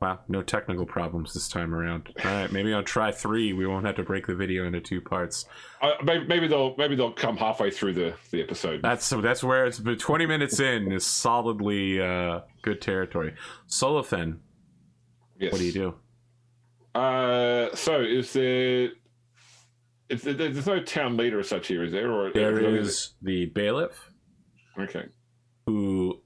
Wow, no technical problems this time around. All right, maybe I'll try 3. We won't have to break the video into 2 parts. Maybe they'll come halfway through the episode. That's where it's 20 minutes in is solidly good territory. Solofen, Yes. what do you do? So there's no town leader as such here, is there? Or there is the bailiff. Okay. Who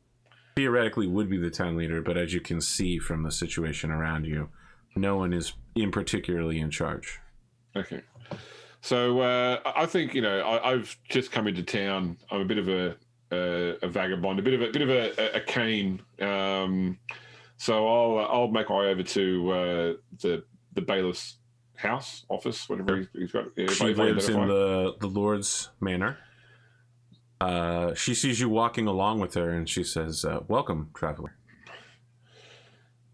theoretically would be the town leader, but as you can see from the situation around you, no one is particularly in charge. Okay. So I think I've just come into town. I'm a bit of a vagabond, a bit of a cane. So I'll make my way over to the bailiff's house, office, whatever he's got. She lives in the Lord's manor. She sees you walking along with her, and she says, "Welcome, traveler."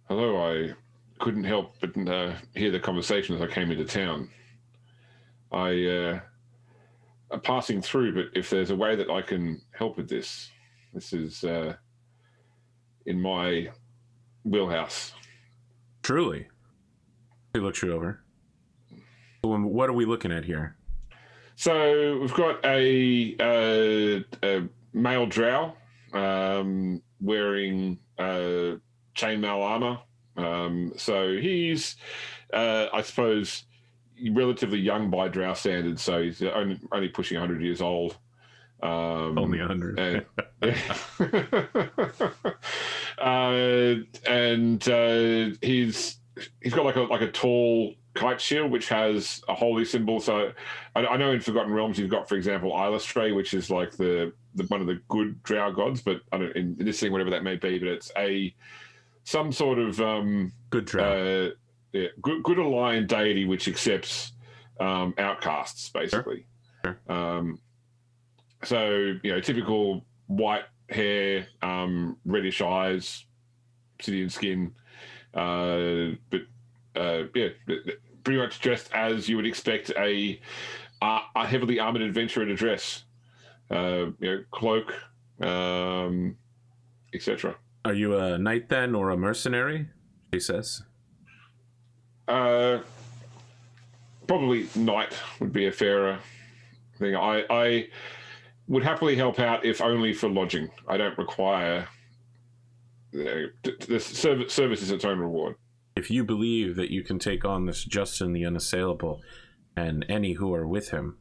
Hello. I couldn't help but hear the conversation as I came into town. I'm passing through, but if there's a way that I can help with this is in my wheelhouse. Truly. She looks you over. What are we looking at here? So we've got a male drow wearing chainmail armor. So he's, I suppose, relatively young by drow standards. So he's only pushing 100 years old. Only 100. And he's got like a tall kite shield which has a holy symbol. So I know in Forgotten Realms you've got, for example, Illustrae, which is like the one of the good drow gods, but I don't in this thing, whatever that may be, but it's some sort of good drow, good aligned deity which accepts outcasts, basically. Sure. So typical white hair, reddish eyes, obsidian skin, but pretty much dressed as you would expect a heavily armored adventurer to dress. Cloak, etc. Are you a knight then, or a mercenary? She says. Probably knight would be a fairer thing. I would happily help out, if only for lodging. I don't require the service is its own reward. If you believe that you can take on this Justin the Unassailable and any who are with him,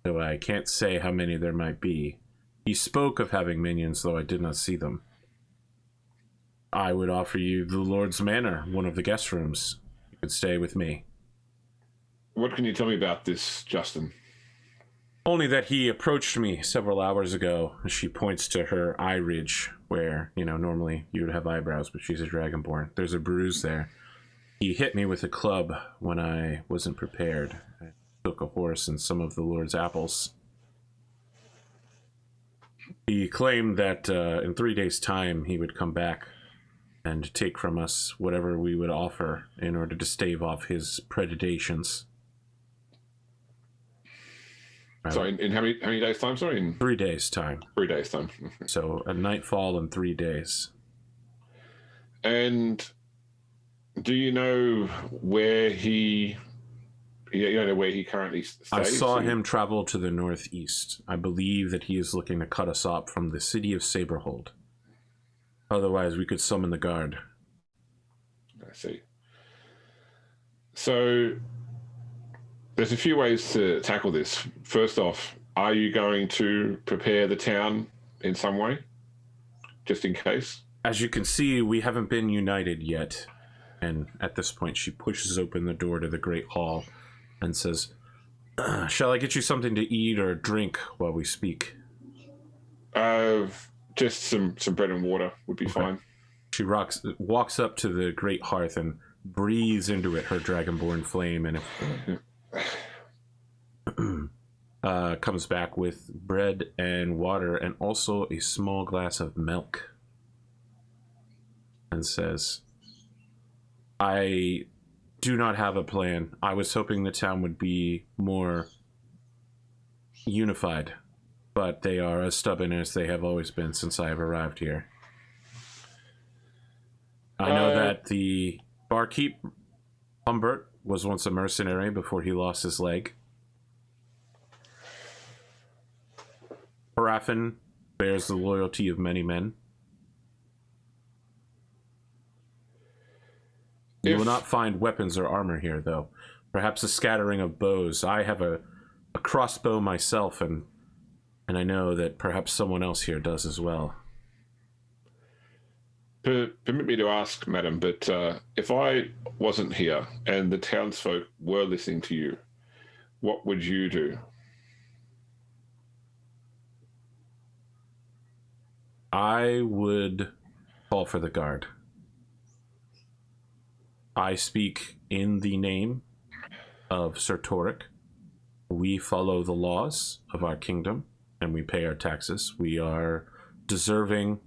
though I can't say how many there might be. He spoke of having minions, though I did not see them. I would offer you the Lord's Manor, one of the guest rooms. You could stay with me. What can you tell me about this, Justin? Only that he approached me several hours ago. She points to her eye ridge, where, normally you would have eyebrows, but she's a dragonborn. There's a bruise there. He hit me with a club when I wasn't prepared. I took a horse and some of the Lord's apples. He claimed that in 3 days' time he would come back and take from us whatever we would offer in order to stave off his predations. So in how many days' time? Sorry, in 3 days' time. 3 days' time. So a nightfall in 3 days. And do you know where he? You don't know where he currently stays? I saw him travel to the northeast. I believe that he is looking to cut us off from the city of Saberhold. Otherwise, we could summon the guard. I see. So there's a few ways to tackle this. First off, are you going to prepare the town in some way, just in case? As you can see, we haven't been united yet. And at this point, she pushes open the door to the Great Hall and says, "Shall I get you something to eat or drink while we speak?" Just some bread and water would be fine. She walks up to the great hearth and breathes into it her dragonborn flame, and it comes back with bread and water and also a small glass of milk, and says, "I do not have a plan. I was hoping the town would be more unified, but they are as stubborn as they have always been since I have arrived here. I know that the Barkeep Humbert was once a mercenary before he lost his leg. Paraffin bears the loyalty of many men. You will not find weapons or armor here, though. Perhaps a scattering of bows. I have a crossbow myself, and I know that perhaps someone else here does as well. Permit me to ask, madam, but if I wasn't here and the townsfolk were listening to you, what would you do? I would call for the guard. I speak in the name of Sir Toric. We follow the laws of our kingdom, and we pay our taxes. We are deserving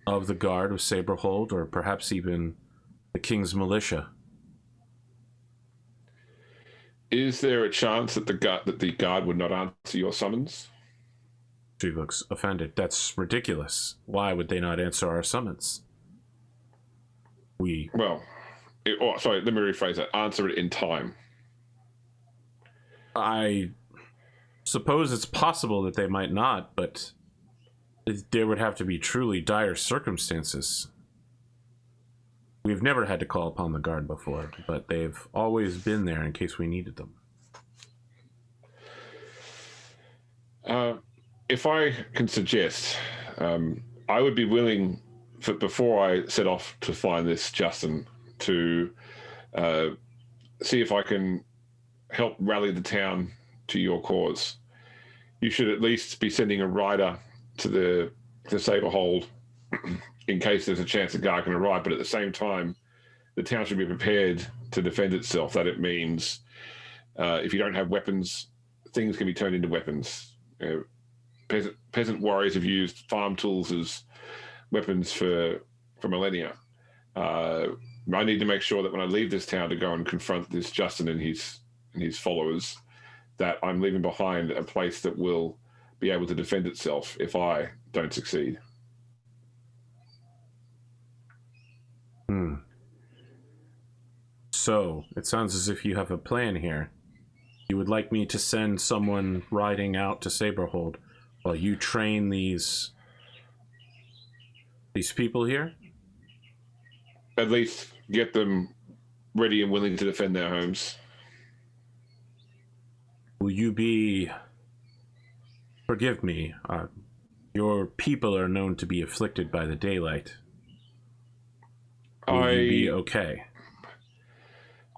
of the guard of Saberhold, or perhaps even the king's militia. Is there a chance that the guard would not answer your summons? She looks offended. That's ridiculous. Why would they not answer our summons? Well, sorry, let me rephrase that. Answer it in time. I suppose it's possible that they might not, but there would have to be truly dire circumstances. We've never had to call upon the guard before, but they've always been there in case we needed them. If I can suggest, I would be willing, before I set off to find this Justin, to see if I can help rally the town to your cause. You should at least be sending a rider to the Saberhold in case there's a chance the guard can arrive. But at the same time, the town should be prepared to defend itself. That it means if you don't have weapons, things can be turned into weapons. Peasant warriors have used farm tools as weapons for millennia. I need to make sure that when I leave this town to go and confront this Justin and his followers, that I'm leaving behind a place that will be able to defend itself if I don't succeed. So, it sounds as if you have a plan here. You would like me to send someone riding out to Saberhold while you train these people here? At least get them ready and willing to defend their homes. Will you be... Forgive me, your people are known to be afflicted by the daylight. Will you be okay?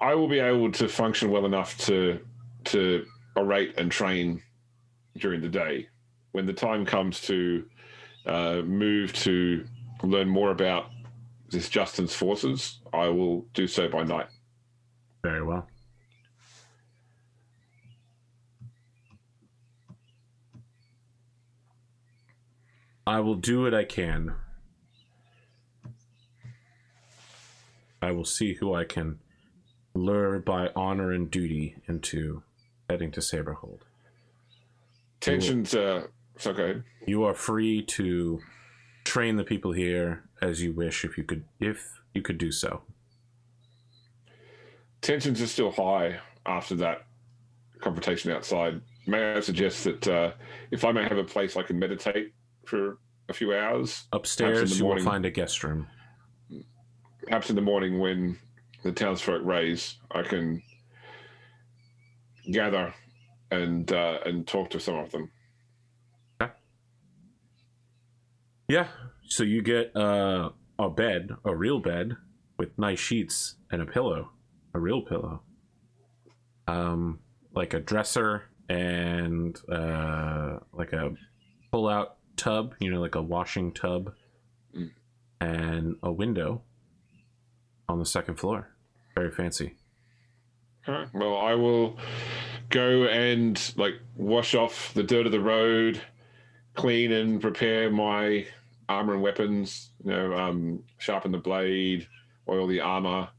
I will be able to function well enough to orate and train during the day. When the time comes to move to learn more about this Justin's forces, I will do so by night. Very well. I will do what I can. I will see who I can lure by honor and duty into heading to Saberhold. Tensions, so go ahead. You are free to train the people here as you wish, if you could do so. Tensions are still high after that confrontation outside. May I suggest that if I may have a place I can meditate for a few hours? Upstairs, you will find a guest room. Perhaps in the morning when the townsfolk raise, I can gather and talk to some of them. Okay. Yeah, so you get a bed, a real bed, with nice sheets and a pillow, a real pillow. Like a dresser and like a pull-out tub, like a washing tub, and a window on the second floor. Very fancy. All right. Well, I will go and wash off the dirt of the road, clean and prepare my armor and weapons. Sharpen the blade, oil the armor,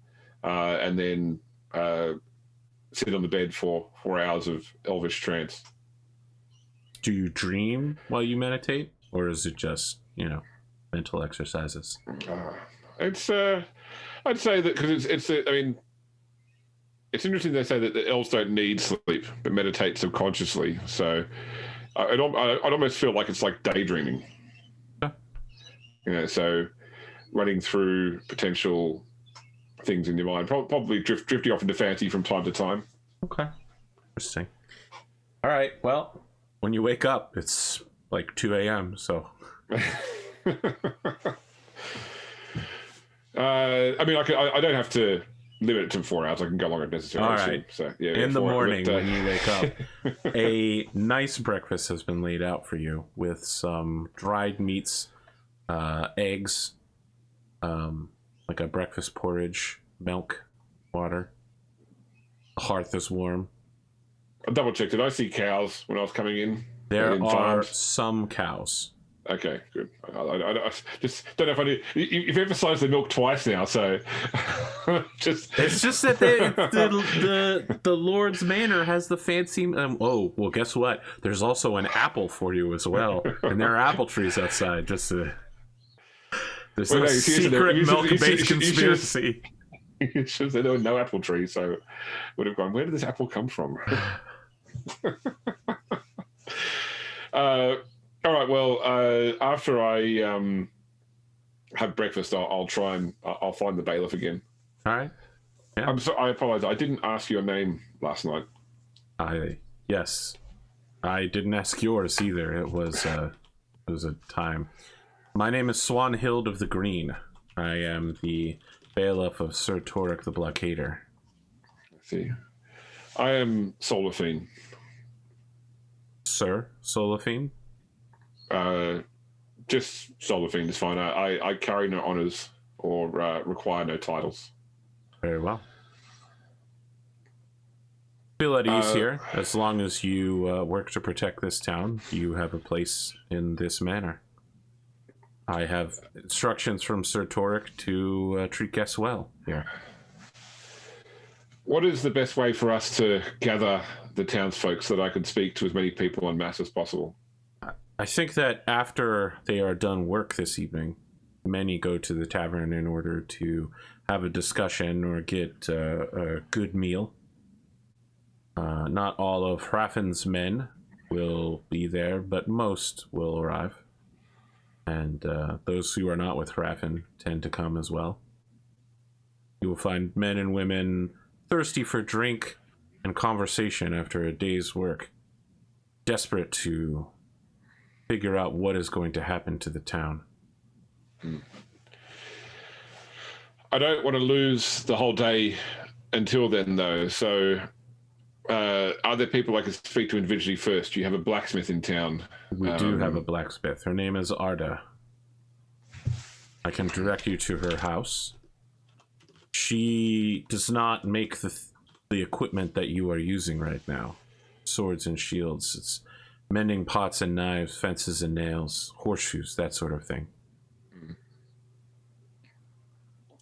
and then sit on the bed for 4 hours of elvish trance. Do you dream while you meditate, or is it just mental exercises? It's I'd say that because I mean, it's interesting they say that the elves don't need sleep but meditate subconsciously. So I'd almost feel like it's like daydreaming. So running through potential things in your mind, probably drifting off into fantasy from time to time. Okay, interesting. All right, well, when you wake up, it's like 2 a.m. So, I mean, I don't have to limit it to 4 hours. I can go longer if necessary. All right. So yeah, in the morning when you wake up, up, a nice breakfast has been laid out for you with some dried meats, eggs, like a breakfast porridge, milk, water. The hearth is warm. I double checked. Did I see cows when I was coming in? There in are farms? some cows. Okay, good. I just don't know if I need. You've emphasised the milk twice now, so It's just that the Lord's Manor has the fancy. Oh, well, guess what? There's also an apple for you as well, and there are apple trees outside. There's no secret milk-based conspiracy. You should have said there were no apple trees, so would have gone. Where did this apple come from? All right. Well, after I have breakfast, I'll try and I'll find the bailiff again. All right. Yeah. I apologize. I didn't ask your name last night. Yes, I didn't ask yours either. It was a time. My name is Swanhild of the Green. I am the bailiff of Sir Torek the Blockader. Let's see. I am Solafine. Sir Solafine? Just Solafine is fine. I carry no honours or require no titles. Very well. Feel at ease here. As long as you work to protect this town, you have a place in this manor. I have instructions from Sir Torek to treat guests well here. What is the best way for us to gather the townsfolk so that I could speak to as many people en masse as possible? I think that after they are done work this evening, many go to the tavern in order to have a discussion or get a good meal. Not all of Hraffin's men will be there, but most will arrive. And those who are not with Hraffin tend to come as well. You will find men and women thirsty for drink and conversation after a day's work, desperate to figure out what is going to happen to the town. I don't want to lose the whole day until then, though. So, are there people I can speak to individually first? Do you have a blacksmith in town? We do have a blacksmith. Her name is Arda. I can direct you to her house. She does not make the equipment that you are using right now. Swords and shields. It's mending pots and knives, fences and nails, horseshoes, that sort of thing.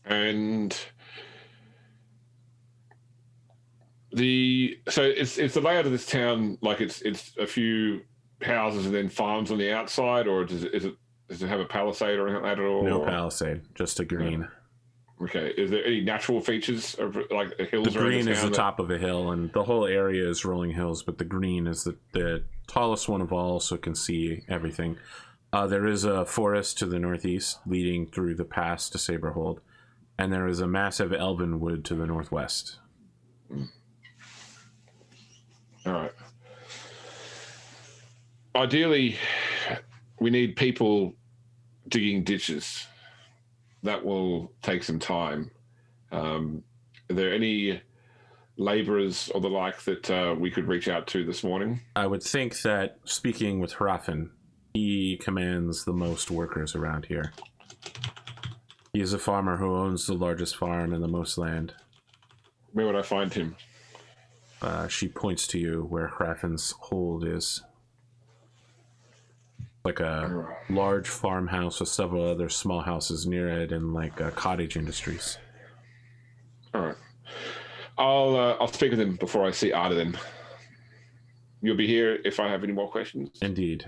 And so it's the layout of this town, like it's a few houses and then farms on the outside, or does it have a palisade or anything like that at all? No palisade, just a green. Yeah. Okay. Is there any natural features of like hills? The green is the top of a hill, and the whole area is rolling hills, but the green is the tallest one of all, so it can see everything. There is a forest to the northeast leading through the pass to Saberhold, and there is a massive elven wood to the northwest. All right. Ideally, we need people digging ditches. That will take some time. Are there any laborers or the like that we could reach out to this morning? I would think that, speaking with Hraffin, he commands the most workers around here. He is a farmer who owns the largest farm and the most land. Where would I find him? She points to you where Hraffin's hold is. Like a large farmhouse with several other small houses near it, and like cottage industries. All right. I'll speak with him before I see Arda then. You'll be here if I have any more questions? Indeed.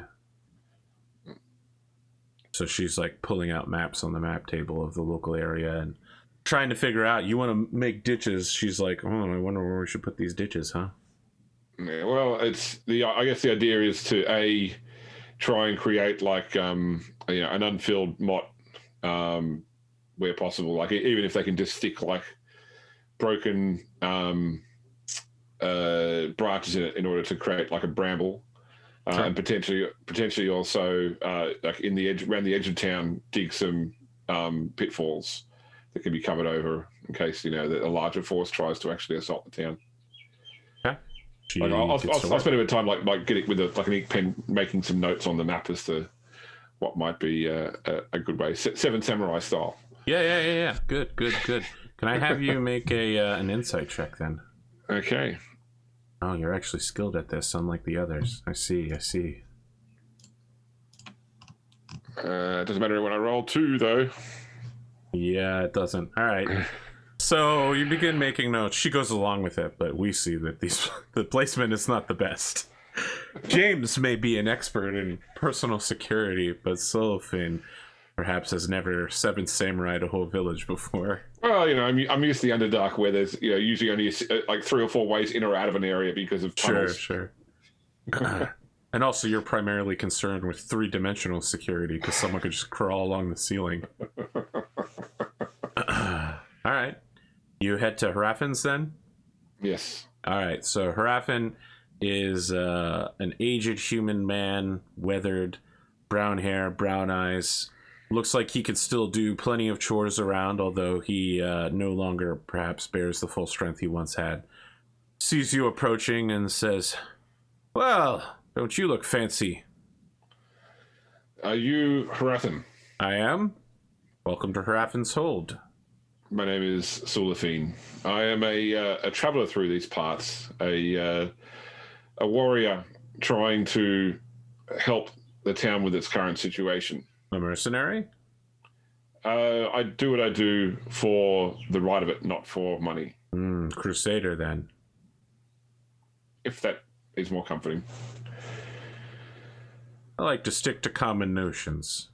So she's like pulling out maps on the map table of the local area, and trying to figure out. You want to make ditches. She's like, oh, I wonder where we should put these ditches, huh? Yeah, well, I guess the idea is to try and create like an unfilled mott where possible. Like even if they can just stick like broken branches in it in order to create like a bramble, Sure. and potentially also like around the edge of town, dig some pitfalls that can be covered over in case that a larger force tries to actually assault the town. Okay. Like I'll spend a bit of time like getting with an ink pen, making some notes on the map as to what might be a good way, Seven Samurai style. Yeah. Good. Can I have you make an insight check then? Okay. Oh, you're actually skilled at this, unlike the others. I see. It doesn't matter when I roll 2, though. Yeah, it doesn't. All right. So you begin making notes. She goes along with it, but we see that the placement is not the best. James may be an expert in personal security, but Solofin perhaps has never Seven Samurai a whole village before. Well, I'm used to the Underdark where there's usually only like 3 or 4 ways in or out of an area because of tunnels. Sure. And also, you're primarily concerned with 3-dimensional security because someone could just crawl along the ceiling. All right. You head to Harafin's then? Yes. All right. So Harafin is an aged human man, weathered, brown hair, brown eyes. Looks like he could still do plenty of chores around, although he no longer perhaps bears the full strength he once had. Sees you approaching and says, well, don't you look fancy? Are you Harafin? I am. Welcome to Harafin's Hold. My name is Sulafine. I am a traveler through these parts, a warrior trying to help the town with its current situation. A mercenary? I do what I do for the right of it, not for money. Crusader, then. If that is more comforting. I like to stick to common notions.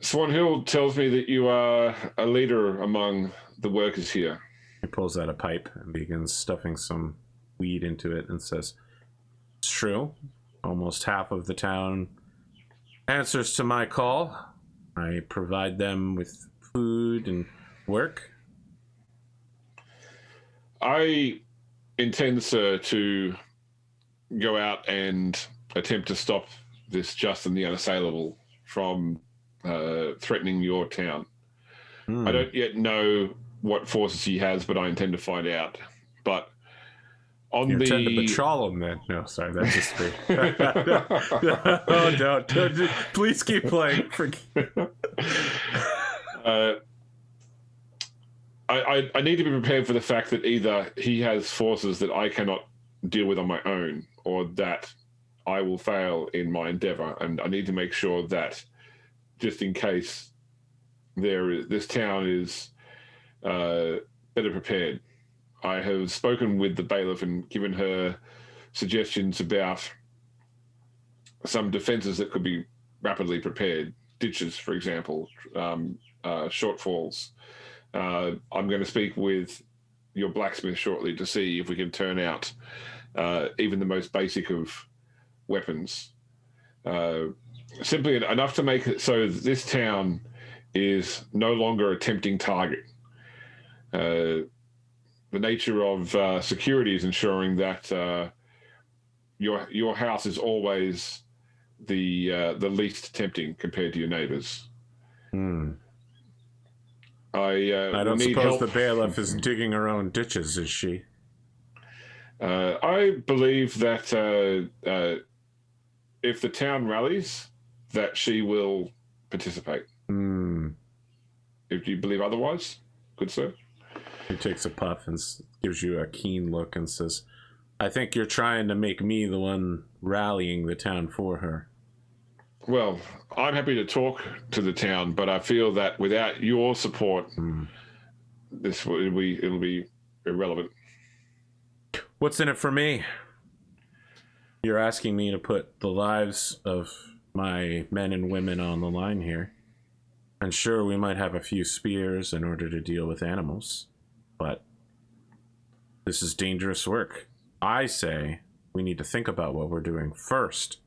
Swanhill tells me that you are a leader among the workers here. He pulls out a pipe and begins stuffing some weed into it and says, it's true. Almost half of the town answers to my call. I provide them with food and work. I intend, sir, to go out and attempt to stop this Justin the Unassailable from threatening your town. I don't yet know what forces he has, but I intend to find out. But on you the intend to patrol him then? No, sorry, that's just me. Oh, don't. Please keep playing. I need to be prepared for the fact that either he has forces that I cannot deal with on my own, or that I will fail in my endeavor, and I need to make sure that, just in case this town is better prepared. I have spoken with the bailiff and given her suggestions about some defenses that could be rapidly prepared. Ditches, for example, shortfalls. I'm going to speak with your blacksmith shortly to see if we can turn out even the most basic of weapons. Simply enough to make it so that this town is no longer a tempting target. The nature of security is ensuring that your house is always the least tempting compared to your neighbors. I don't need suppose help. the bailiff is digging her own ditches, is she? I believe that if the town rallies, that she will participate. If you believe otherwise, good sir. He takes a puff and gives you a keen look and says, I think you're trying to make me the one rallying the town for her. Well, I'm happy to talk to the town, but I feel that without your support, it'll be irrelevant. What's in it for me? You're asking me to put the lives of my men and women on the line here. And sure, we might have a few spears in order to deal with animals, but this is dangerous work. I say we need to think about what we're doing first.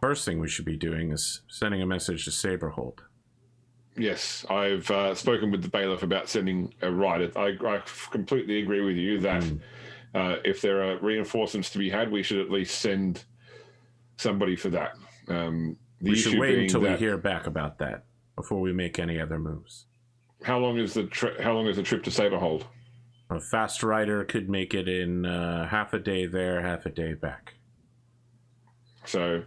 First thing we should be doing is sending a message to Saberhold. Yes, I've spoken with the bailiff about sending a rider. I completely agree with you that if there are reinforcements to be had, we should at least send somebody for that. We should wait until we hear back about that before we make any other moves. How long is the trip to Saberhold? A fast rider could make it in half a day there, half a day back. So,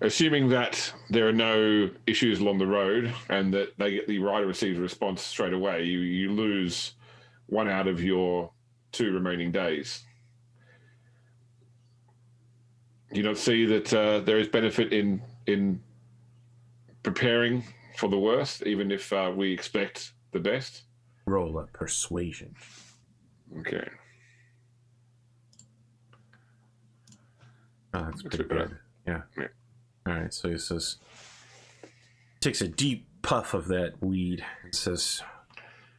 assuming that there are no issues along the road and that the rider receives a response straight away, you lose 1 out of your 2 remaining days. Do you not see that there is benefit in preparing for the worst, even if we expect the best? Roll a persuasion. Okay. Oh, that's pretty good. Yeah. All right, so he says, takes a deep puff of that weed and says,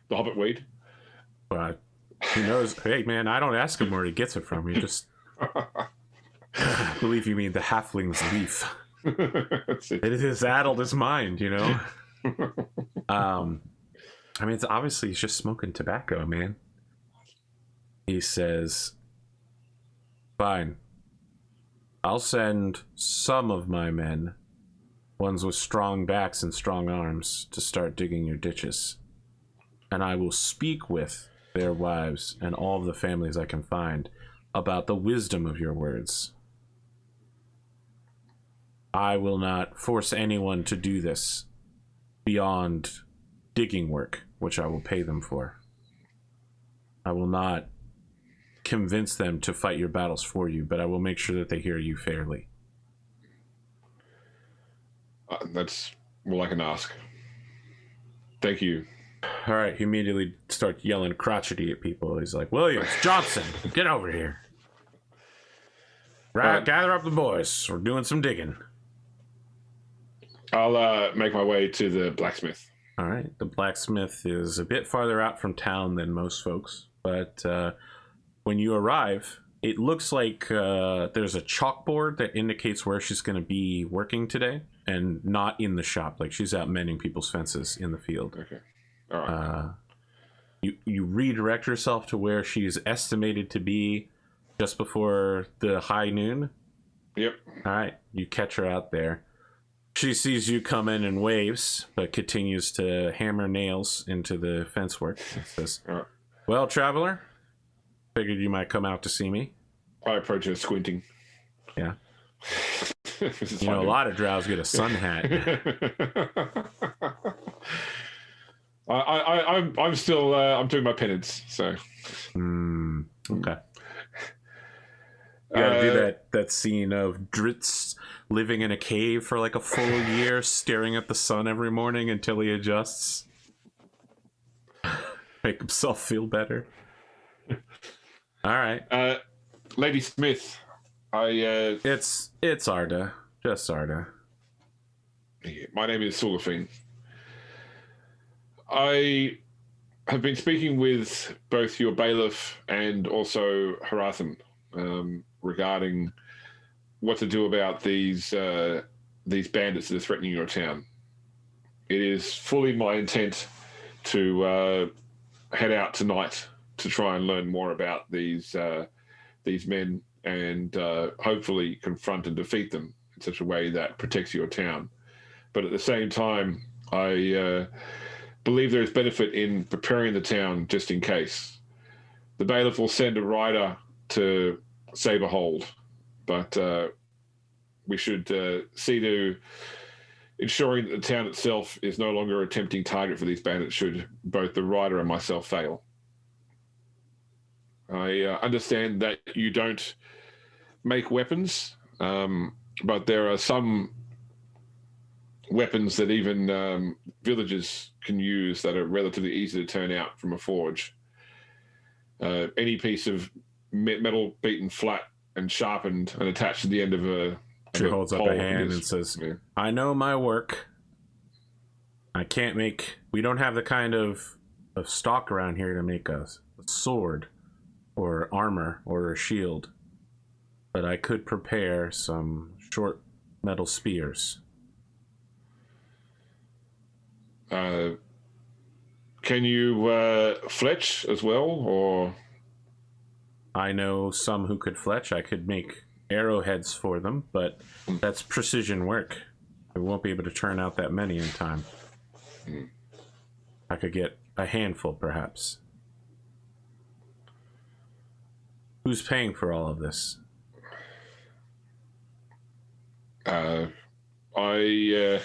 The hobbit weed? Who knows? Hey, man, I don't ask him where he gets it from. He just... I believe you mean the halfling's leaf. It has addled his mind, you know? I mean, it's obviously he's just smoking tobacco, man. He says, fine. I'll send some of my men, ones with strong backs and strong arms, to start digging your ditches. And I will speak with their wives and all of the families I can find about the wisdom of your words. I will not force anyone to do this beyond digging work, which I will pay them for. I will not convince them to fight your battles for you, but I will make sure that they hear you fairly. That's all I can ask. Thank you. All right, he immediately starts yelling crotchety at people. He's like, Williams, Johnson, get over here. Right, gather up the boys. We're doing some digging. I'll make my way to the blacksmith. All right, the blacksmith is a bit farther out from town than most folks, but when you arrive, it looks like there's a chalkboard that indicates where she's going to be working today, and not in the shop. Like, she's out mending people's fences in the field. Okay. All right. You redirect yourself to where she's estimated to be just before the high noon. Yep. All right, you catch her out there. She sees you come in and waves, but continues to hammer nails into the fence work. Says, All right. Well, traveler, figured you might come out to see me. I approach her squinting. Yeah. You know, a lot of drows get a sun hat. I'm still I'm doing my penance, so. Okay. You gotta do that scene of Dritz living in a cave for like a full year, staring at the sun every morning until he adjusts. Make himself feel better. All right. Lady Smith, It's Arda. Just Arda. My name is Sulafine. I have been speaking with both your bailiff and also Harathan regarding what to do about these bandits that are threatening your town. It is fully my intent to head out tonight to try and learn more about these men and hopefully confront and defeat them in such a way that protects your town. But at the same time, I believe there is benefit in preparing the town just in case. The bailiff will send a rider to Saberhold, but we should see to ensuring that the town itself is no longer a tempting target for these bandits should both the rider and myself fail. I understand that you don't make weapons, but there are some weapons that even villagers can use that are relatively easy to turn out from a forge. Any piece of metal beaten flat and sharpened and attached to the end of a She holds up a hand and says, I know my work. I can't make... We don't have the kind of stock around here to make a sword or armor or a shield. But I could prepare some short metal spears. Can you fletch as well, or? I know some who could fletch. I could make arrowheads for them, but that's precision work. I won't be able to turn out that many in time. I could get a handful, perhaps. Who's paying for all of this? I'm here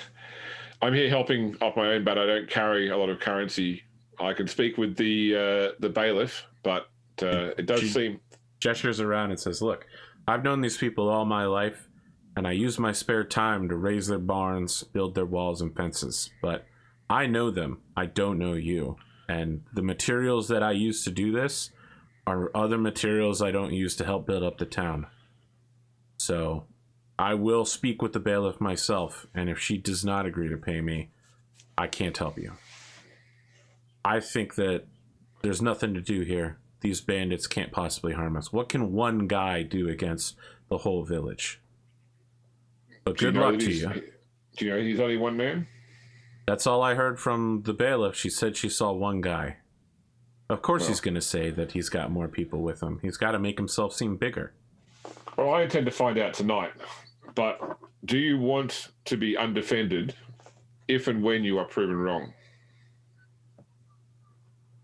helping off my own, but I don't carry a lot of currency. I can speak with the bailiff, but it does seem... Gestures around and says, look, I've known these people all my life, and I use my spare time to raise their barns, build their walls and fences. But I know them. I don't know you. And the materials that I use to do this are other materials I don't use to help build up the town. So I will speak with the bailiff myself, and if she does not agree to pay me, I can't help you. I think that there's nothing to do here. These bandits can't possibly harm us. What can one guy do against the whole village? But good luck to you. Do you know he's only one man? That's all I heard from the bailiff. She said she saw one guy. Of course he's going to say that he's got more people with him. He's got to make himself seem bigger. Well, I intend to find out tonight. But do you want to be undefended if and when you are proven wrong?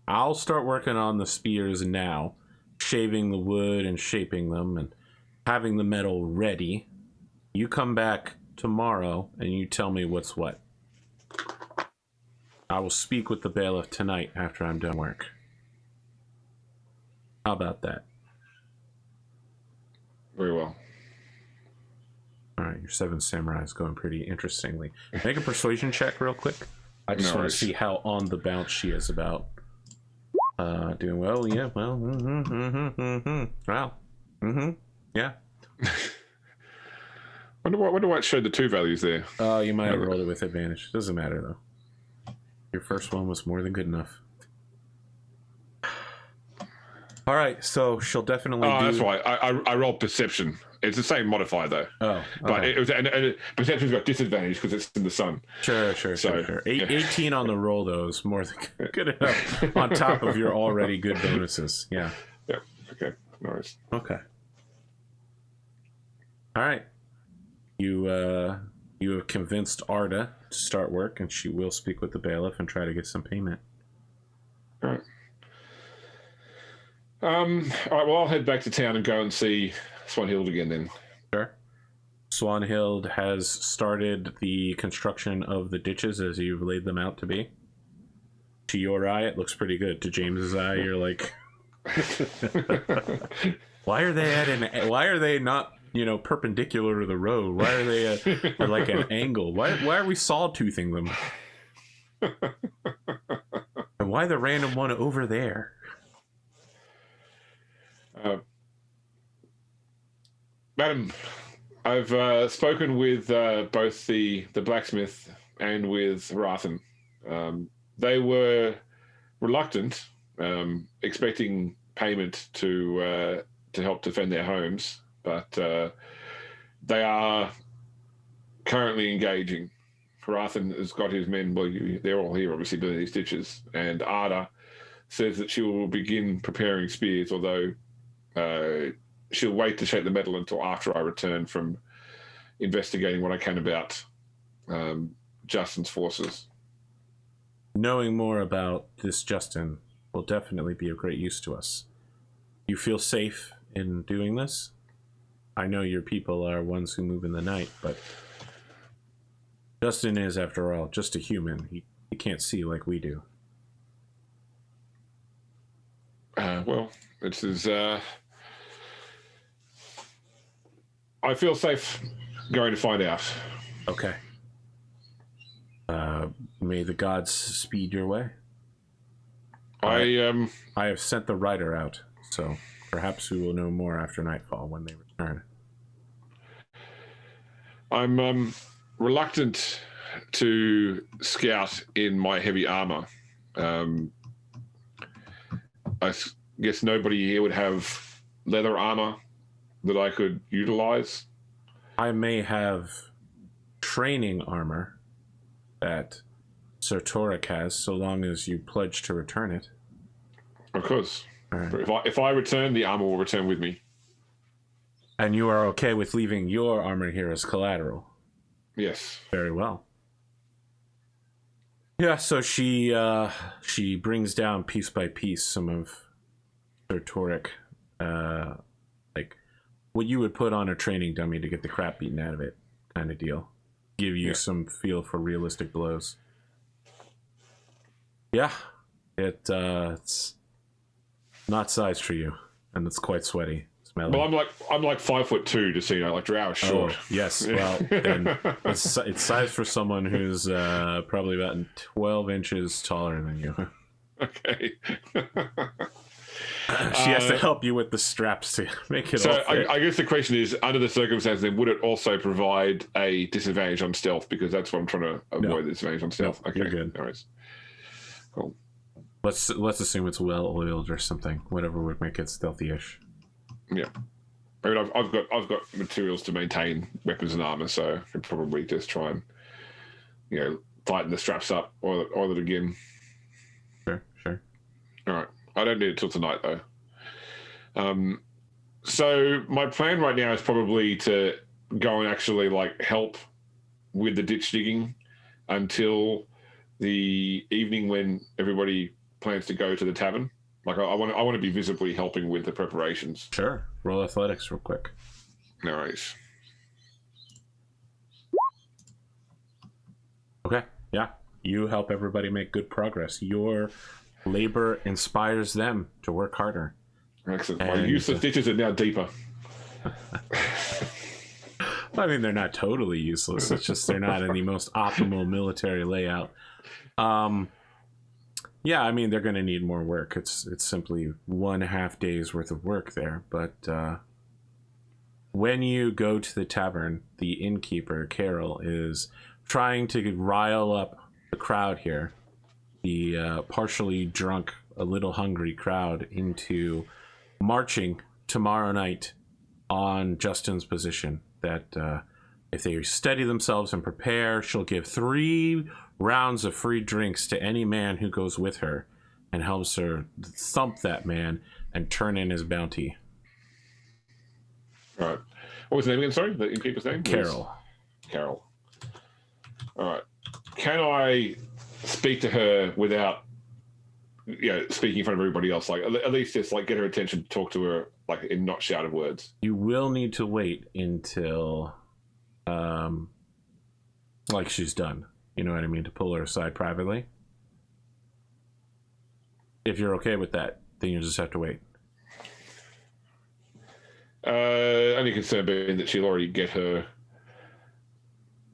I'll start working on the spears now, shaving the wood and shaping them and having the metal ready. You come back tomorrow and you tell me what's what. I will speak with the bailiff tonight after I'm done work. How about that? Very well. All right, your 7 samurai is going pretty interestingly. Make a persuasion check real quick. I just want to see how on the bounce she is about. Doing well, yeah, well, wow, yeah. Wonder why it showed the 2 values there. You might have rolled it with advantage. Doesn't matter, though. Your first one was more than good enough. All right, so she'll definitely do... that's right. I rolled perception. It's the same modifier, though. Oh, okay. But it was, and perception's got disadvantage because it's in the sun. Sure. 18 on the roll, though, is more than good enough on top of your already good bonuses. Yeah. Yeah, okay. No worries. Okay. All right. You have convinced Arda to start work, and she will speak with the bailiff and try to get some payment. All right. All right, well, I'll head back to town and go and see Swanhild again then. Sure. Swanhild has started the construction of the ditches as you've laid them out to be. To your eye, it looks pretty good. To James's eye, you're like, why are they not, perpendicular to the road? Why are they at like an angle? Why are we sawtoothing them? And why the random one over there? Madam, I've spoken with both the blacksmith and with Rathan. They were reluctant, expecting payment to help defend their homes, but they are currently engaging. Rathan has got his men, well, they're all here obviously doing these ditches, and Arda says that she will begin preparing spears, although she'll wait to shape the metal until after I return from investigating what I can about Justin's forces. Knowing more about this Justin will definitely be of great use to us. You feel safe in doing this? I know your people are ones who move in the night, but Justin is, after all, just a human. He can't see like we do. Well, this is... I feel safe going to find out. Okay. May the gods speed your way. I have sent the rider out, so perhaps we will know more after nightfall when they return. I'm reluctant to scout in my heavy armor. I guess nobody here would have leather armor that I could utilize. I may have training armor that Sir Torek has, so long as you pledge to return it. Of course. Right. If I return, the armor will return with me. And you are okay with leaving your armor here as collateral? Yes. Very well. Yeah, so she brings down piece by piece some of Sir Torek, like what you would put on a training dummy to get the crap beaten out of it, kind of deal. Give you some feel for realistic blows. Yeah, it's not sized for you, and it's quite sweaty. Smelly. Well, I'm like 5'2", just so you know, like Drow is short. Oh, yes, well, then it's sized for someone who's probably about 12 inches taller than you. Okay. She has to help you with the straps to make it all fit. I guess the question is, under the circumstances, then would it also provide a disadvantage on stealth? Because that's what I'm trying to avoid, the disadvantage on stealth. No, okay, you're good. All right. Cool. Let's assume it's well oiled or something. Whatever would make it stealthy-ish. Yeah. I mean, I've got materials to maintain weapons and armor, so I could probably just try and, tighten the straps up, oil it again. Sure. All right. I don't need it till tonight, though. So my plan right now is probably to go and actually help with the ditch digging until the evening when everybody plans to go to the tavern. I want to be visibly helping with the preparations. Sure. Roll athletics real quick. No worries. Okay. Yeah. You help everybody make good progress. Your labor inspires them to work harder. Excellent. My useless ditches are now deeper. I mean, they're not totally useless. It's just they're not in the most optimal military layout. Yeah, I mean, they're going to need more work. It's simply 1.5 days worth of work there. But when you go to the tavern, the innkeeper, Carol, is trying to rile up the crowd here, the partially drunk, a little hungry crowd, into marching tomorrow night on Justin's position. That if they steady themselves and prepare, she'll give 3 rounds of free drinks to any man who goes with her and helps her thump that man and turn in his bounty. All right. What was the name again? Sorry, the innkeeper's name? Carol. Carol. All right. Can I speak to her without, speaking in front of everybody else? At least just get her attention, talk to her in not shouted words. You will need to wait until, she's done. You know what I mean? To pull her aside privately. If you're okay with that, then you just have to wait. Only concern being that she'll already get her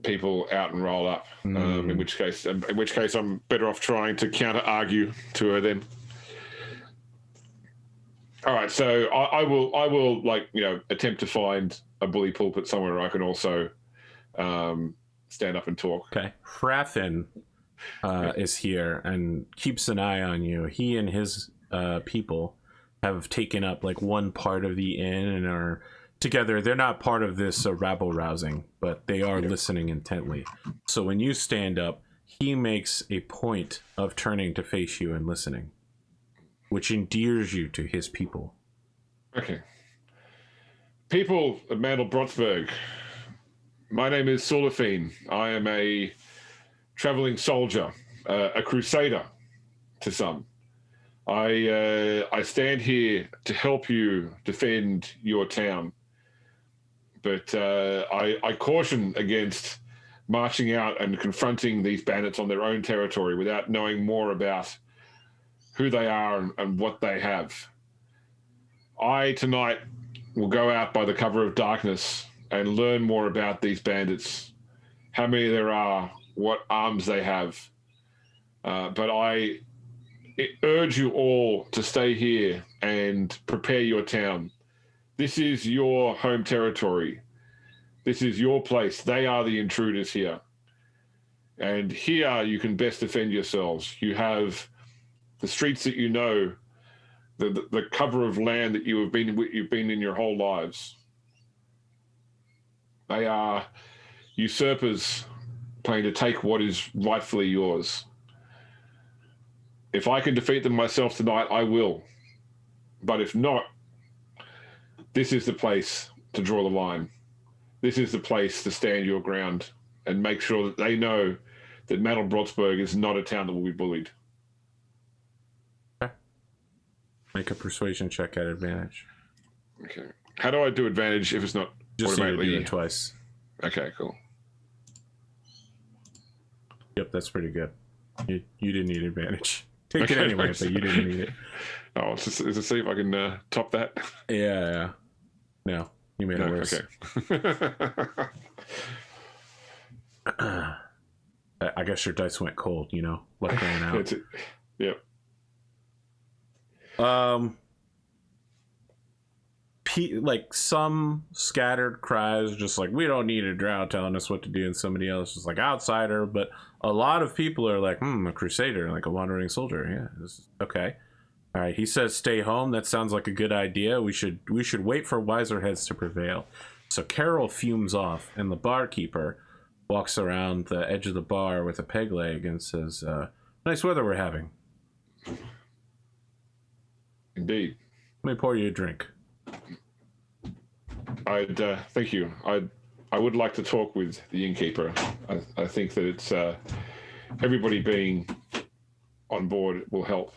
people out and roll up. In which case, I'm better off trying to counter argue to her then. All right, so I will attempt to find a bully pulpit somewhere where I can also stand up and talk. Okay. Hrathen is here and keeps an eye on you. He and his people have taken up one part of the inn and are together. They're not part of this rabble rousing, but they are listening intently. So when you stand up, he makes a point of turning to face you and listening, which endears you to his people. Okay. People of Mandelbrottsburg, my name is Sulafine. I am a traveling soldier, a crusader to some. I stand here to help you defend your town, but I caution against marching out and confronting these bandits on their own territory without knowing more about who they are and what they have. I tonight will go out by the cover of darkness and learn more about these bandits, how many there are, what arms they have. But I urge you all to stay here and prepare your town. This is your home territory. This is your place. They are the intruders here. And here you can best defend yourselves. You have the streets that you know, the cover of land that you've been in your whole lives. They are usurpers planning to take what is rightfully yours. If I can defeat them myself tonight, I will. But if not, this is the place to draw the line. This is the place to stand your ground and make sure that they know that Mandelbrotsburg is not a town that will be bullied. Okay. Make a persuasion check at advantage. Okay. How do I do advantage if it's not just automatically? Do it twice. Okay, cool. Yep, that's pretty good. You didn't need advantage. Take it anyway, but you didn't need it. Oh, let's see if I can top that. Yeah. No, you made it worse. Okay. I guess your dice went cold, luck ran out. Yep. Like some scattered cries, just like, we don't need a drow telling us what to do, and somebody else is like, outsider. But a lot of people are like, a crusader, like a wandering soldier. Yeah, this is okay. All right, he says stay home. That sounds like a good idea. We should wait for wiser heads to prevail. So Carol fumes off, and the barkeeper walks around the edge of the bar with a peg leg and says, nice weather we're having. Indeed. Let me pour you a drink. Thank you. I would like to talk with the innkeeper. I think that it's everybody being on board will help.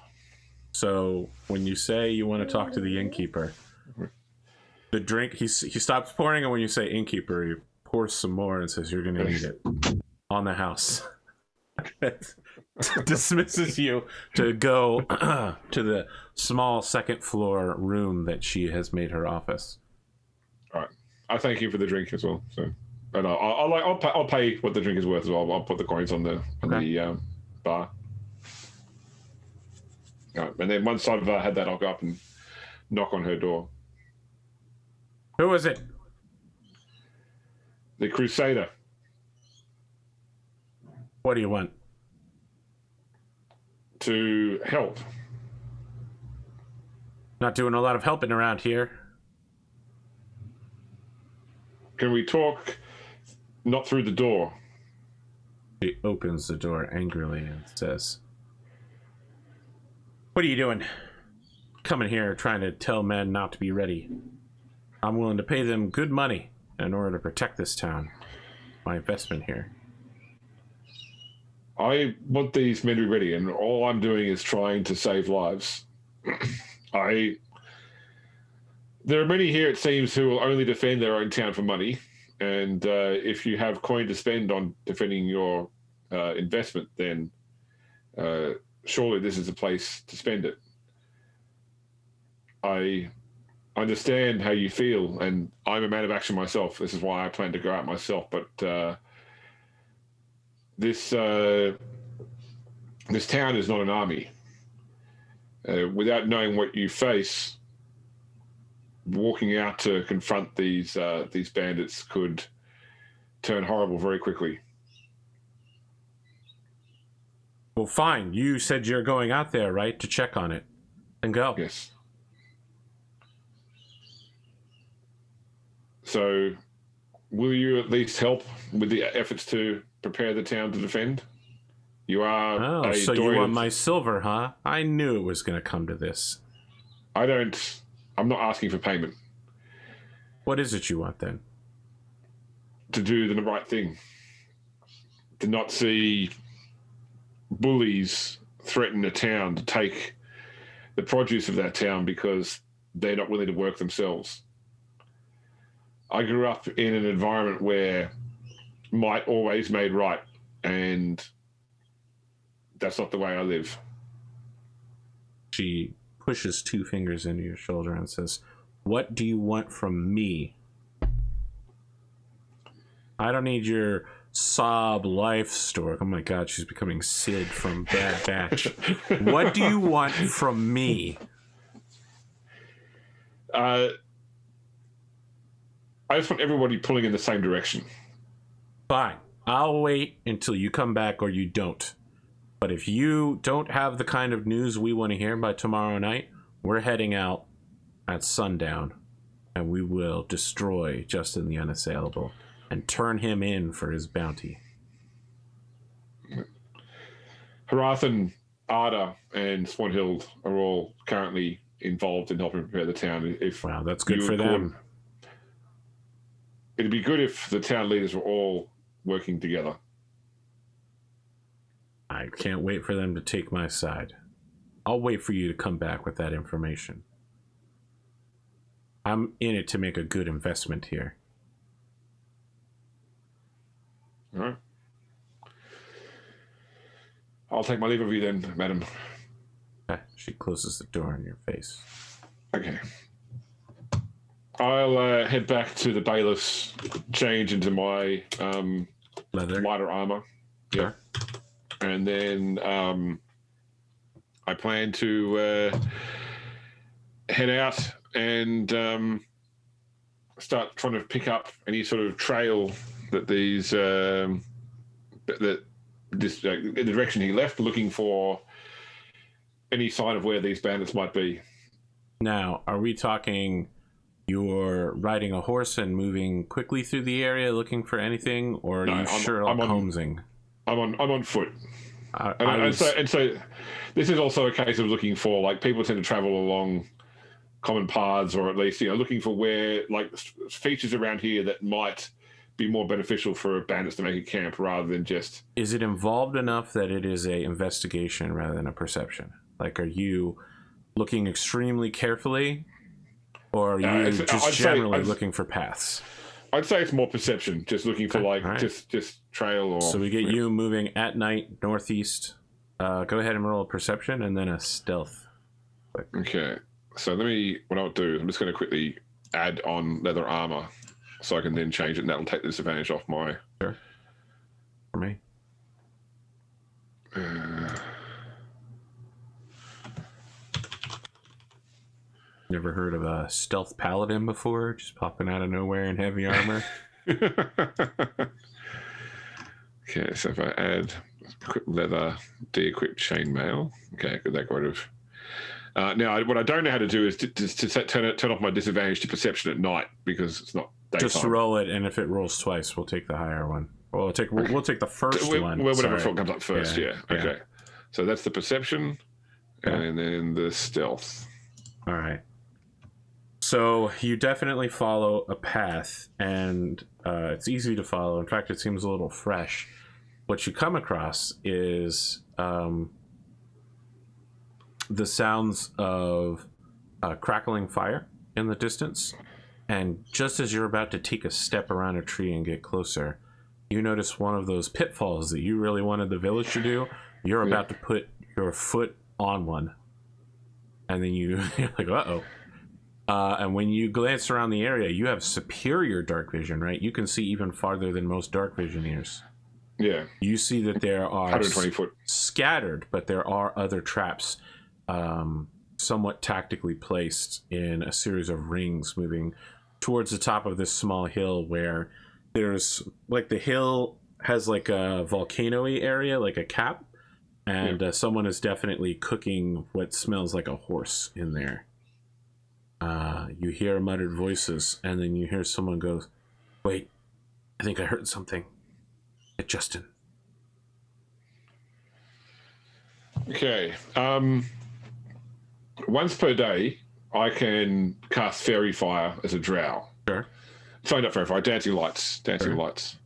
So when you say you want to talk to the innkeeper, the drink, he stops pouring, and when you say innkeeper, he pours some more and says, you're going to need it on the house. Dismisses you to go to the small second floor room that she has made her office. All right. I thank you for the drink as well. So, and I'll pay what the drink is worth as well. I'll put the coins on the bar. All right. And then once I've had that, I'll go up and knock on her door. Who is it? The Crusader. What do you want? To help. Not doing a lot of helping around here. Can we talk not through the door? She opens the door angrily and says, what are you doing? Coming here trying to tell men not to be ready. I'm willing to pay them good money in order to protect this town. My investment here. I want these men to be ready, and all I'm doing is trying to save lives. There are many here, it seems, who will only defend their own town for money. And if you have coin to spend on defending your investment, then surely this is the place to spend it. I understand how you feel, and I'm a man of action myself. This is why I plan to go out myself. But this town is not an army. Without knowing what you face, walking out to confront these bandits could turn horrible very quickly. Well, fine. You said you're going out there, right, to check on it. Then go. Yes. So, will you at least help with the efforts to prepare the town to defend? You are Oh, so you want my silver, huh? I knew it was going to come to this. I'm not asking for payment. What is it you want, then? To do the right thing. To not see bullies threaten a town to take the produce of that town because they're not willing to work themselves. I grew up in an environment where might always made right, and that's not the way I live. She pushes two fingers into your shoulder and says, what do you want from me? I don't need your sob life story. Oh my god, she's becoming Sid from Bad Batch. What do you want from me? I just want everybody pulling in the same direction. Fine. I'll wait until you come back or you don't. But if you don't have the kind of news we want to hear by tomorrow night, we're heading out at sundown, and we will destroy Justin the Unassailable and turn him in for his bounty. Harathan, Arda, and Swanhild are all currently involved in helping prepare the town. Wow, that's good for them. It'd be good if the town leaders were all working together. I can't wait for them to take my side. I'll wait for you to come back with that information. I'm in it to make a good investment here. All right. I'll take my leave of you then, madam. She closes the door in your face. Okay. I'll head back to the bailiffs, change into my Leather. lighter armor. Sure. Yeah. And then I plan to head out and start trying to pick up any sort of trail that these in the direction he left, looking for any sign of where these bandits might be. Now, are we talking you're riding a horse and moving quickly through the area looking for anything, or are you Sherlock Holmesing? I'm on foot. And so this is also a case of looking for, like, people tend to travel along common paths, or at least, looking for where, like, features around here that might be more beneficial for bandits to make a camp rather than just... Is it involved enough that it is a investigation rather than a perception? Like, are you looking extremely carefully, or are you just generally looking for paths? I'd say it's more perception, just looking for just trail or... So we get you moving at night northeast. Go ahead and roll a perception and then a stealth. Okay, so what I'll do is I'm just going to quickly add on leather armor so I can then change it, and that'll take the disadvantage off my... Sure. For me. Never heard of a stealth paladin before, just popping out of nowhere in heavy armor? Okay, so if I add equip leather, de-equip chainmail. Okay, that got rid of... now, what I don't know how to do is to turn off my disadvantage to perception at night, because it's not daytime. Just roll it, and if it rolls twice, we'll take the higher one. We'll take the first one. Whatever comes up first, yeah. Okay. So that's the perception, and then the stealth. All right. So you definitely follow a path, and it's easy to follow. In fact, it seems a little fresh. What you come across is the sounds of crackling fire in the distance. And just as you're about to take a step around a tree and get closer, you notice one of those pitfalls that you really wanted the village to do. You're about to put your foot on one. And then you're like, uh-oh. And when you glance around the area, you have superior dark vision, right? You can see even farther than most dark visioneers. Yeah. You see that there are 120 foot scattered, but there are other traps somewhat tactically placed in a series of rings moving towards the top of this small hill, where there's, like, the hill has like a volcano-y area, like a cap, and someone is definitely cooking what smells like a horse in there. You hear muttered voices, and then you hear someone go, "Wait, I think I heard something. It's Justin." Okay. Once per day, I can cast Fairy Fire as a drow. Sure. Sorry, not Fairy Fire, Dancing Lights. Lights.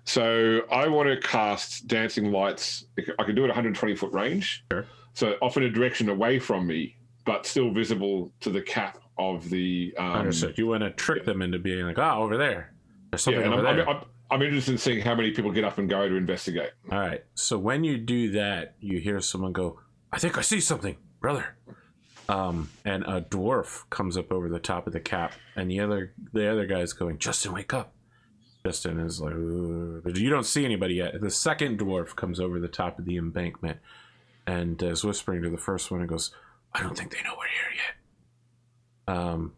So I want to cast Dancing Lights. I can do it 120 foot range. Sure. So off in a direction away from me, but still visible to the cap of the... Understood. You want to trick them into being like, oh, over there. There's something over there. I'm interested in seeing how many people get up and go to investigate. All right. So when you do that, you hear someone go, "I think I see something, brother." And a dwarf comes up over the top of the cap, and the other guy's going, "Justin, wake up." Justin is like, "Ooh." But you don't see anybody yet. The second dwarf comes over the top of the embankment and is whispering to the first one and goes, "I don't think they know we're here yet."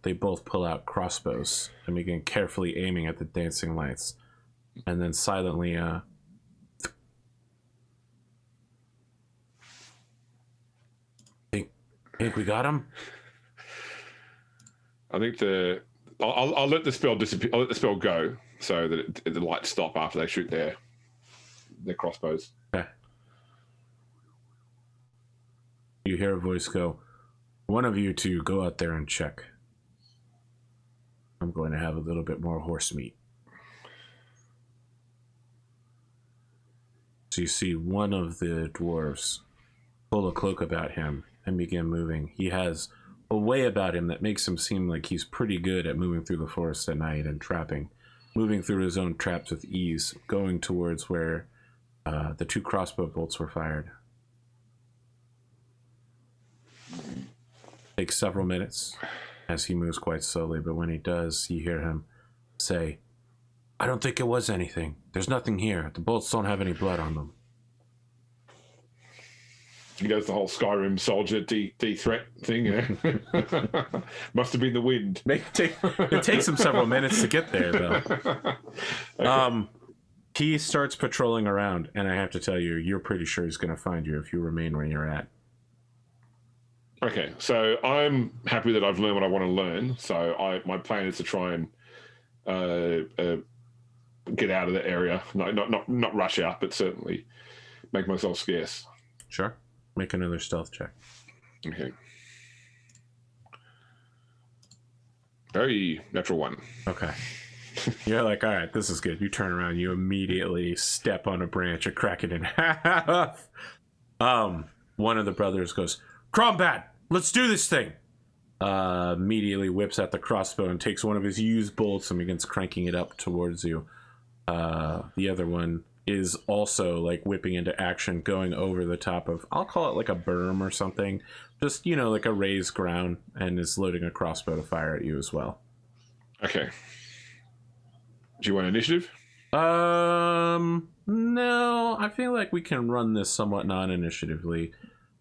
They both pull out crossbows and begin carefully aiming at the dancing lights, and then silently think we got him? I think I'll let the spell disappear. I'll let the spell go so that the lights stop after they shoot their crossbows. Okay. You hear a voice go, one of you two go out there and check. I'm going to have a little bit more horse meat. So you see one of the dwarves pull a cloak about him and begin moving. He has a way about him that makes him seem like he's pretty good at moving through the forest at night and trapping, moving through his own traps with ease, going towards where the 2 crossbow bolts were fired. Takes several minutes as he moves quite slowly, but when he does, you hear him say, I don't think it was anything. There's nothing here. The bolts don't have any blood on them. He does the whole Skyrim soldier de-threat thing, you know? Must have been the wind. It takes him several minutes to get there, though. Okay. He starts patrolling around, and I have to tell you, you're pretty sure he's going to find you if you remain where you're at. Okay, so I'm happy that I've learned what I want to learn. So my plan is to try and get out of the area. Not rush out, but certainly make myself scarce. Sure. Make another stealth check. Okay. Very natural 1. Okay. You're like, all right, this is good. You turn around, you immediately step on a branch and crack it in half. One of the brothers goes, Crombat, let's do this thing. Immediately whips out the crossbow and takes one of his used bolts and begins cranking it up towards you. The other one is also like whipping into action, going over the top of, I'll call it like a berm or something, just, you know, like a raised ground, and is loading a crossbow to fire at you as well. Okay. Do you want initiative? No, I feel like we can run this somewhat non-initiatively.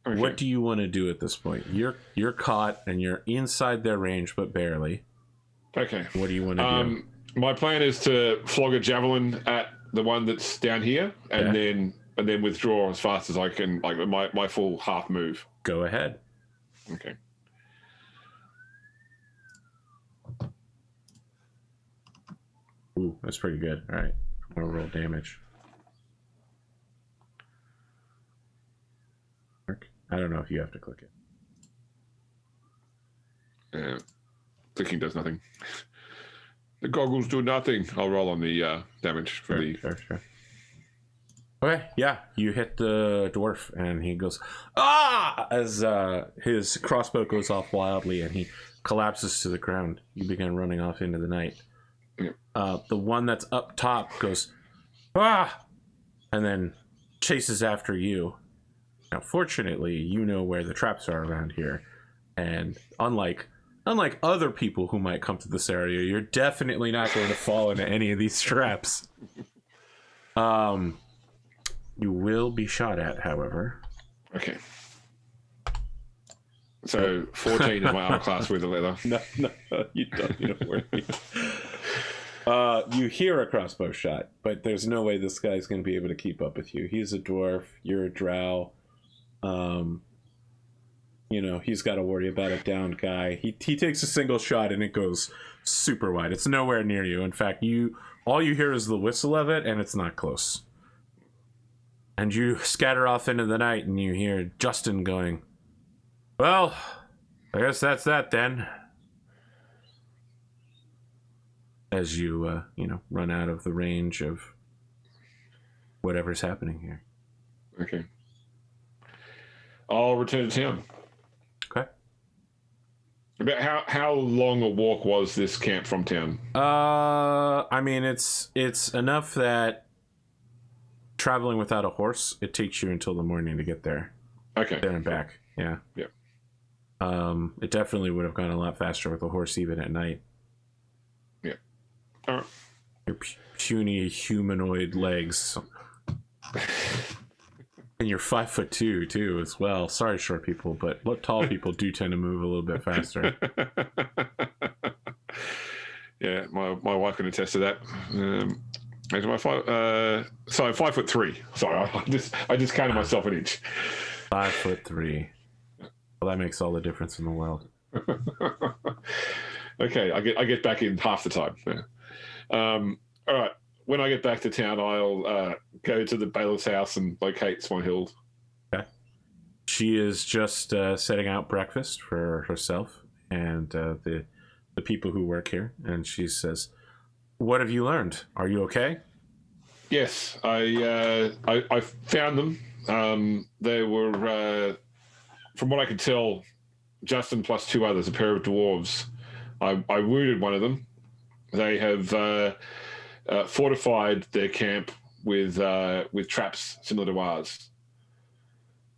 Okay. What do you want to do at this point? You're caught and you're inside their range, but barely. Okay. What do you want to do? My plan is to flog a javelin at the one that's down here, and then withdraw as fast as I can, like my full half move. Go ahead. Okay. Ooh, that's pretty good. All right, I'm gonna roll damage. I don't know if you have to click it. Clicking does nothing. The goggles do nothing. I'll roll on the damage for Sure. Okay, yeah, you hit the dwarf, and he goes, ah! As his crossbow goes off wildly, and he collapses to the ground. You begin running off into the night. Yeah. The one that's up top goes, ah! And then chases after you. Now, fortunately, you know where the traps are around here, and unlike other people who might come to this area, you're definitely not going to fall into any of these traps. You will be shot at, however. Okay. So 14 is my armor class with the leather. No, you don't worry. You hear a crossbow shot, but there's no way this guy's going to be able to keep up with you. He's a dwarf. You're a drow. He's got to worry about a downed guy. He takes a single shot and it goes super wide. It's nowhere near you. In fact, all you hear is the whistle of it, and it's not close. And you scatter off into the night, and you hear Justin going, well, I guess that's that then. As you, run out of the range of whatever's happening here. Okay. I'll return to town. Okay. About how long a walk was this camp from town? It's enough that traveling without a horse, it takes you until the morning to get there. Okay. There and back. Yeah. Yeah. It definitely would have gone a lot faster with a horse even at night. Yeah. All right. Your puny humanoid legs. And you're 5'2" too, as well. Sorry, short people, but tall people do tend to move a little bit faster. Yeah, my wife can attest to that. So I'm 5'3". Sorry, I just counted myself an inch. 5'3". Well, that makes all the difference in the world. Okay, I get back in half the time. Yeah. All right. When I get back to town, I'll go to the bailiff's house and locate Swanhild. Okay. She is just setting out breakfast for herself and the people who work here, and she says, "What have you learned? Are you okay?" Yes, I found them. They were, from what I could tell, Justin plus two others, a pair of dwarves. I wounded one of them. They have fortified their camp with traps similar to ours.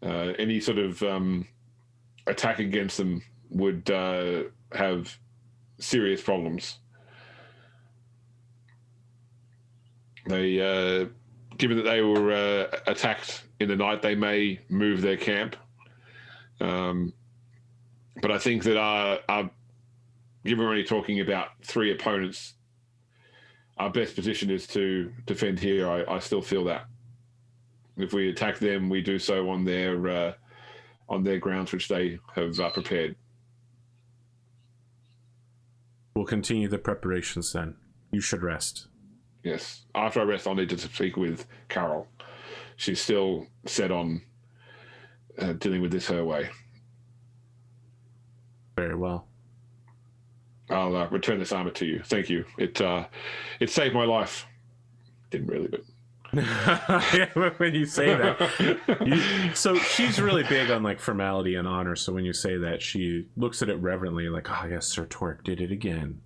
Any sort of attack against them would have serious problems. They, given that they were attacked in the night, they may move their camp. But I think that given we're only talking about three opponents, our best position is to defend here. I still feel that if we attack them, we do so on their grounds, which they have prepared. We'll continue the preparations then. You should rest. Yes. After I rest, I'll need to speak with Carol. She's still set on dealing with this her way. Very well. I'll return this armor to you. Thank you. It saved my life. Didn't really, but when you say that, so she's really big on like formality and honor. So when you say that, she looks at it reverently, like, "Oh yes, Sir Torque did it again."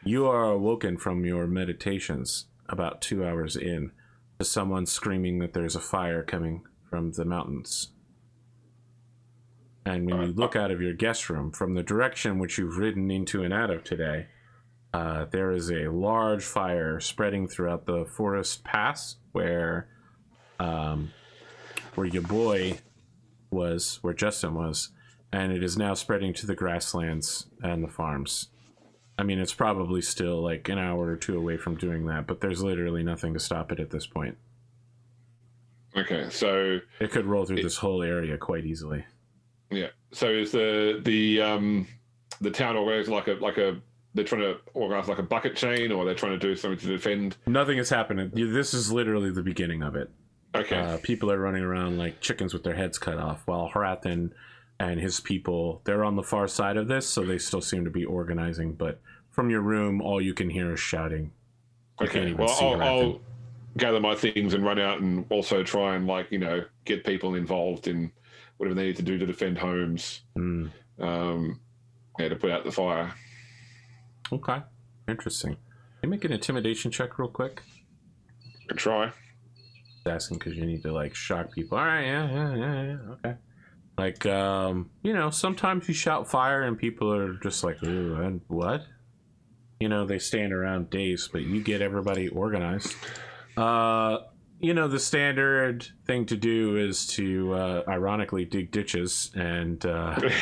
You are awoken from your meditations about 2 hours in to someone screaming that there's a fire coming from the mountains. And when you look out of your guest room, from the direction which you've ridden into and out of today, there is a large fire spreading throughout the forest pass where your boy was, where Justin was, and it is now spreading to the grasslands and the farms. I mean, it's probably still like an hour or two away from doing that, but there's literally nothing to stop it at this point. Okay, so it could roll through this whole area quite easily. Yeah. So is the town organized like a they're trying to organize like a bucket chain, or they're trying to do something to defend? Nothing is happening. This is literally the beginning of it. Okay. People are running around like chickens with their heads cut off, while Harathan and his people, they're on the far side of this, so they still seem to be organizing. But from your room, all you can hear is shouting. Okay. Well, I'll gather my things and run out, and also try and get people involved in whatever they need to do to defend homes. To put out the fire. Okay. Interesting. Can you make an intimidation check real quick? I try. Asking because you need to shock people. All right, yeah, okay. Sometimes you shout fire and people are just like, ooh, and what? They stand around dazed, but you get everybody organized. The standard thing to do is to ironically dig ditches and and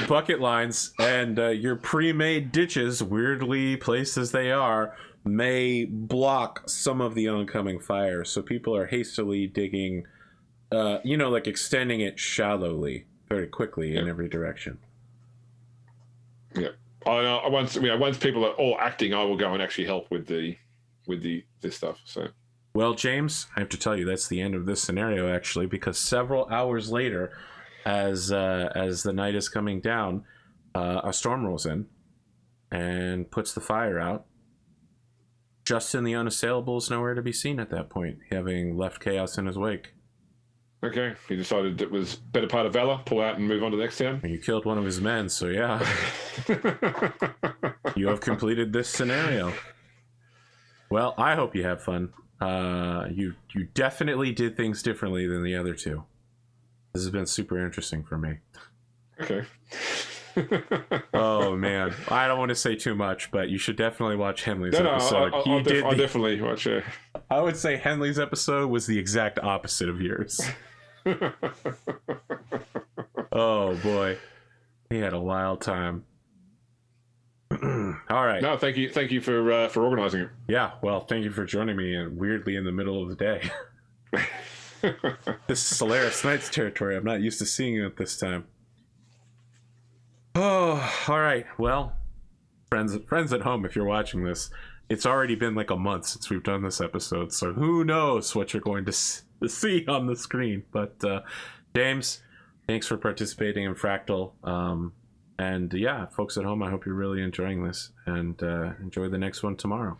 bucket lines, and your pre-made ditches, weirdly placed as they are, may block some of the oncoming fire, so people are hastily digging, extending it shallowly, very quickly in every direction. Yeah. Once people are all acting, I will go and actually help with this stuff. So. Well, James, I have to tell you that's the end of this scenario, actually, because several hours later, as the night is coming down, a storm rolls in and puts the fire out. Justin the Unassailable is nowhere to be seen at that point, having left chaos in his wake. Okay, he decided it was better part of valor, pull out and move on to the next town. You killed one of his men, so yeah. You have completed this scenario. Well, I hope you have fun. You definitely did things differently than the other two. This has been super interesting for me. Okay. Oh man, I don't want to say too much, but you should definitely watch Henley's episode. I'll definitely watch it. I would say Henley's episode was the exact opposite of yours. Oh boy, he had a wild time. All right. No, thank you for organizing it. Yeah, well, thank you for joining me, and weirdly in the middle of the day. This is Solaris Knights territory. I'm not used to seeing you at this time. Oh, all right. Well, friends at home, if you're watching this, it's already been like a month since we've done this episode, so who knows what you're going to see on the screen. But James, thanks for participating in Fractal. And yeah, folks at home, I hope you're really enjoying this, and enjoy the next one tomorrow.